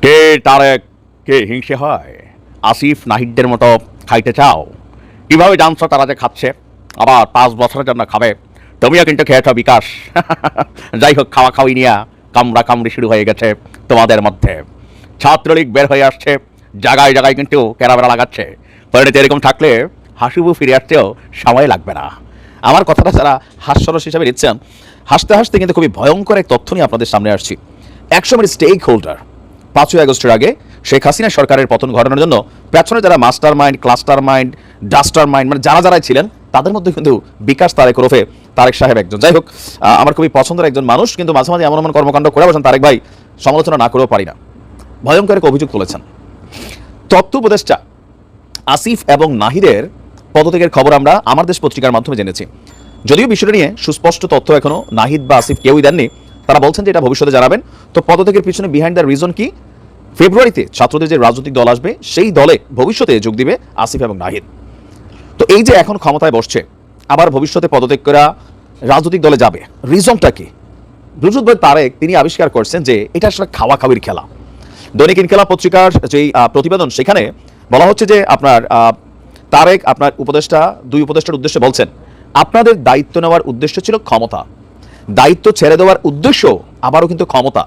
কে তারেক কে হিংসে হয়? আসিফ নাহিদদের মতো খাইতে চাও? কিভাবে জানছো তারা যে খাচ্ছে, আবার 5 বছরের জন্য খাবে? তুমিও কিন্তু খেয়েছ বিকাশ। যাই হোক, খাওয়া খাওয়ি নিয়ে কামড়া কামড়ি শুরু হয়ে গেছে তোমাদের মধ্যে। ছাত্রলীগ বের হয়ে আসছে, জায়গায় জায়গায় কিন্তু কেরাবেরা লাগাচ্ছে। পরিণতি এরকম থাকলে হাসিবু ফিরে আসতেও সময় লাগবে না। আমার কথাটা যারা হাস্যরস হিসাবে নিচ্ছেন, হাসতে হাসতে কিন্তু খুবই ভয়ঙ্কর এক তথ্য নিয়ে আপনাদের সামনে আসছি। একসময়ের স্টেক হোল্ডার 5ই আগস্টের আগে শেখ হাসিনা সরকারের পতন ঘটানোর জন্য পেছনে যারা master mind, cluster mind, duster mind, মানে যারা যারাই ছিলেন তাদের মধ্যে কিন্তু বিকাশ তারেক ওরফে তারেক সাহেব একজন। যাই হোক, আমার খুবই পছন্দের একজন মানুষ, কিন্তু মাঝে মাঝে এমন এমন কর্মকাণ্ড করে বসেন তারেক ভাই, সমালোচনা না করেও পারি না। ভয়ঙ্কর এক অভিযোগ তুলেছেন। তথ্য উপদেষ্টা আসিফ এবং নাহিদের পদত্যাগের খবর আমরা আমার দেশ পত্রিকার মাধ্যমে জেনেছি। যদিও বিষয়টা নিয়ে সুস্পষ্ট তথ্য এখনো নাহিদ বা আসিফ কেউই দেননি। তারা বলছেন যে এটা ভবিষ্যতে জানাবেন। তো পদত্যাগের পিছনে বিহাইন্ড দ্য রিজন কি? ফেব্রুয়ারিতে ছাত্রদের যে রাজনৈতিক দল আসবে সেই দলে ভবিষ্যতে যোগ দিবে আসিফ এবং নাহিদ। তো এই যে এখন ক্ষমতায় বসছে, আবার ভবিষ্যতে পদত্যাগ করা রাজনৈতিক দলে যাবে, রিজনটা কি? ব্লুটুথ বয় তারেক তিনি আবিষ্কার করছেন যে এটা আসলে খাওয়া খাওয়ির খেলা। দৈনিক ইনকিলাব পত্রিকার যেই প্রতিবেদন, সেখানে বলা হচ্ছে যে আপনার তারেক আপনার দুই উপদেষ্টার উদ্দেশ্যে বলছেন, আপনাদের দায়িত্ব নেওয়ার উদ্দেশ্য ছিল ক্ষমতা, দায়িত্ব ছেড়ে দেওয়ার উদ্দেশ্য আবারও কিন্তু ক্ষমতা।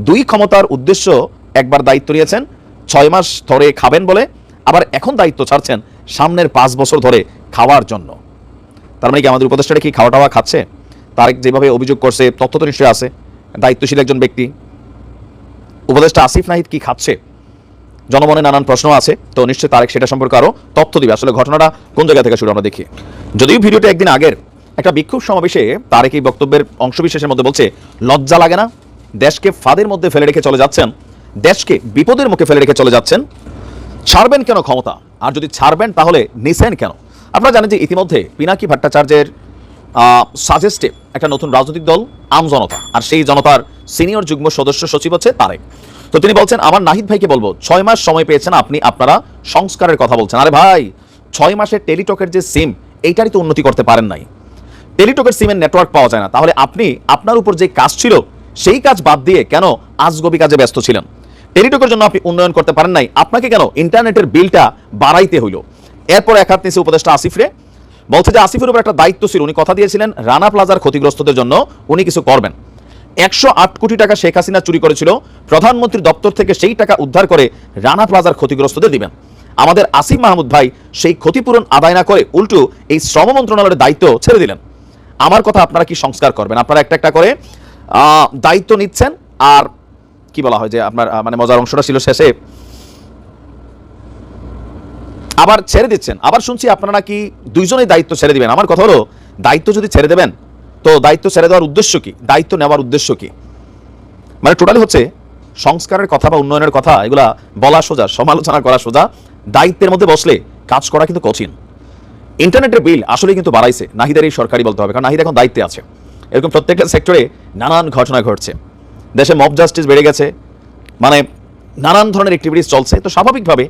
দুই ক্ষমতার উদ্দেশ্য, একবার দায়িত্ব নিয়েছেন 6 মাস ধরে খাবেন বলে, আবার এখন দায়িত্ব ছাড়ছেন সামনের 5 বছর ধরে খাওয়ার জন্য। তার মানে কি আমাদের উপদেষ্টাটা কি খাওয়া টাওয়া খাচ্ছে? তারেক যেভাবে অভিযোগ করছে, তথ্য তো নিশ্চয়ই আছে, দায়িত্বশীল একজন ব্যক্তি। উপদেষ্টা আসিফ নাহিদ কি খাচ্ছে? জনমনে নানান প্রশ্ন আছে, তো নিশ্চয়ই তারেক সেটা সম্পর্কে আরও তথ্য দিবে। আসলে ঘটনাটা কোন জায়গা থেকে শুরু আমরা দেখি। যদিও ভিডিওটা একদিন আগের একটা বিক্ষোভ সমাবেশে তারেক এই বক্তব্যের অংশবিশেষের মধ্যে বলছে, লজ্জা লাগে না? দেশকে ফাঁদের মধ্যে ফেলে রেখে চলে যাচ্ছেন, দেশকে বিপদের মুখে ফেলে রেখে চলে যাচ্ছেন, ছাড়বেন কেন ক্ষমতা? আর যদি ছাড়বেন তাহলে নিছেন কেন? আপনারা জানেন যে ইতিমধ্যে পিনাকি ভট্টাচার্যের সাজেস্টে একটা নতুন রাজনৈতিক দল আমজনতা, আর সেই জনতার সিনিয়র যুগ্ম সদস্য সচিব হচ্ছে তারেক। তো তিনি বলছেন, আমার নাহিদ ভাইকে বলবো, 6 মাস সময় পেয়েছেন আপনি, আপনারা সংস্কারের কথা বলছেন। আরে ভাই, 6 মাসে টেলিটকের যে সিম, এইটারই তো উন্নতি করতে পারেন নাই। টেলিটকের সিমের নেটওয়ার্ক পাওয়া যায় না, তাহলে আপনি আপনার উপর যে কাজ ছিল সেই কাজ বাদ দিয়ে কেন আজগবি কাজে ব্যস্ত ছিলেন? টেলিটকের জন্য আপনি উন্নয়ন করতে পারেন নাই, আপনাকে কেন ইন্টারনেটের বিলটা বাড়াইতে হইল? এরপর এক হাত নিচে উপদেষ্টা আসিফরে বলছে যে আসিফের উপর একটা দায়িত্ব ছিল, উনি কথা দিয়েছিলেন রানা প্লাজার ক্ষতিগ্রস্তদের জন্য উনি কিছু করবেন। 108 কোটি টাকা শেখ হাসিনা চুরি করেছিল, প্রধানমন্ত্রীর দপ্তর থেকে সেই টাকা উদ্ধার করে রানা প্লাজার ক্ষতিগ্রস্তদের দিবেন। আমাদের আসিফ মাহমুদ ভাই সেই ক্ষতিপূরণ আদায় না করে উল্টো এই শ্রম মন্ত্রণালয়ের দায়িত্ব ছেড়ে দিলেন। আমার কথা, আপনারা কি সংস্কার করবেন? আপনারা একটা একটা করে দায়িত্ব নিচ্ছেন, আর কি বলা হয় যে আপনার মানে মজার অংশটা ছিল শেষে আবার ছেড়ে দিচ্ছেন। আবার শুনছি আপনারা নাকি দুইজনেই দায়িত্ব ছেড়ে দিবেন। আমার কথা হলো, দায়িত্ব যদি ছেড়ে দেবেন, তো দায়িত্ব ছেড়ে দেওয়ার উদ্দেশ্য কি? দায়িত্ব নেওয়ার উদ্দেশ্য কি? মানে টোটালি হচ্ছে সংস্কারের কথা বা উন্নয়নের কথা, এগুলা বলা সোজা, সমালোচনা করা সোজা, দায়িত্বের মধ্যে বসলে কাজ করা কিন্তু কঠিন। ইন্টারনেটের বিল আসলে কিন্তু বাড়াইছে নাহিদের এই সরকারি বলতে হবে, কারণ নাহিদ এখন দায়িত্বে আছে। এরকম প্রত্যেকটা সেক্টরে নানান ঘটনা ঘটছে, দেশে মব জাস্টিস বেড়ে গেছে, মানে নানান ধরনের অ্যাক্টিভিটিস চলছে। তো স্বাভাবিকভাবে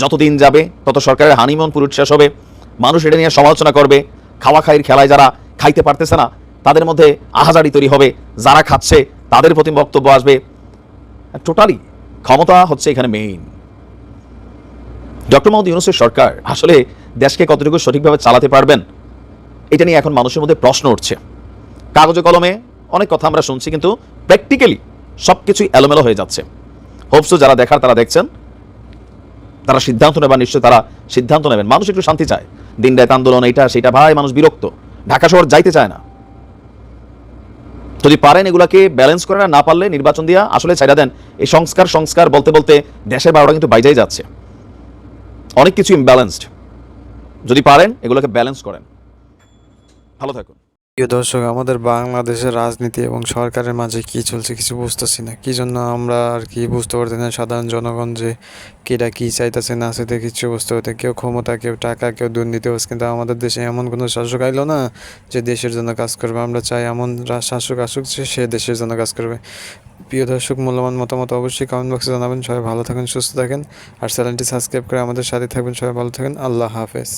যত দিন যাবে তত সরকারের হানিমুন পুরুষ শেষ হবে, মানুষ এটা নিয়ে সমালোচনা করবে। খাওয়া খাইয়ের খেলায় যারা খাইতে পারতেছে না তাদের মধ্যে আহাজারি তৈরি হবে, যারা খাচ্ছে তাদের প্রতি বক্তব্য আসবে। টোটালি ক্ষমতা হচ্ছে এখানে মেইন। ডক্টর মোহাম্মদ ইউনূসের সরকার আসলে দেশকে কতটুকু সঠিকভাবে চালাতে পারবেন, এটা নিয়ে এখন মানুষের মধ্যে প্রশ্ন উঠছে। কাগজে কলমে অনেক কথা আমরা শুনছি, কিন্তু প্র্যাকটিক্যালি সব কিছুই এলোমেলো হয়ে যাচ্ছে। হোপসো যারা দেখার তারা দেখছেন, তারা সিদ্ধান্ত নেবার নিশ্চয় তারা সিদ্ধান্ত নেবেন। মানুষ একটু শান্তি চায়, দিন রাত আন্দোলন এইটা সেটা, ভাই মানুষ বিরক্ত, ঢাকা শহর যাইতে চায় না। যদি পারেন এগুলাকে ব্যালেন্স করে না পারলে নির্বাচন দিয়া আসলে ছাইড়া দেন। এই সংস্কার বলতে বলতে দেশের 12টা কিন্তু বাইজাই যাচ্ছে, অনেক কিছু ইমব্যালেন্সড। যদি পারেন এগুলোকে ব্যালেন্স করেন। ভালো থাকুন। প্রিয় দর্শক, আমাদের বাংলাদেশের রাজনীতি এবং সরকারের মাঝে কি চলছে কিছু বুঝতেছি না, কি জন্য আমরা আর কি বুঝতে পারছি না। সাধারণ জনগণ যে কেটা কি চাইতেছে না চাইতে কিছু বুঝতে পারতে, কেউ ক্ষমতা, কেউ টাকা, কেউ দুর্নীতি হচ্ছে। কিন্তু আমাদের দেশে এমন কোনো শাসক আইলো না যে দেশের জন্য কাজ করবে। আমরা চাই এমন শাসক আসুক যে সে দেশের জন্য কাজ করবে। প্রিয় দর্শক, মূল্যবান মতামত অবশ্যই কমেন্ট বক্সে জানাবেন। সবাই ভালো থাকেন, সুস্থ থাকেন, আর চ্যানেলটি সাবস্ক্রাইব করে আমাদের সাথে থাকবেন। সবাই ভালো থাকেন, আল্লাহ হাফেজ।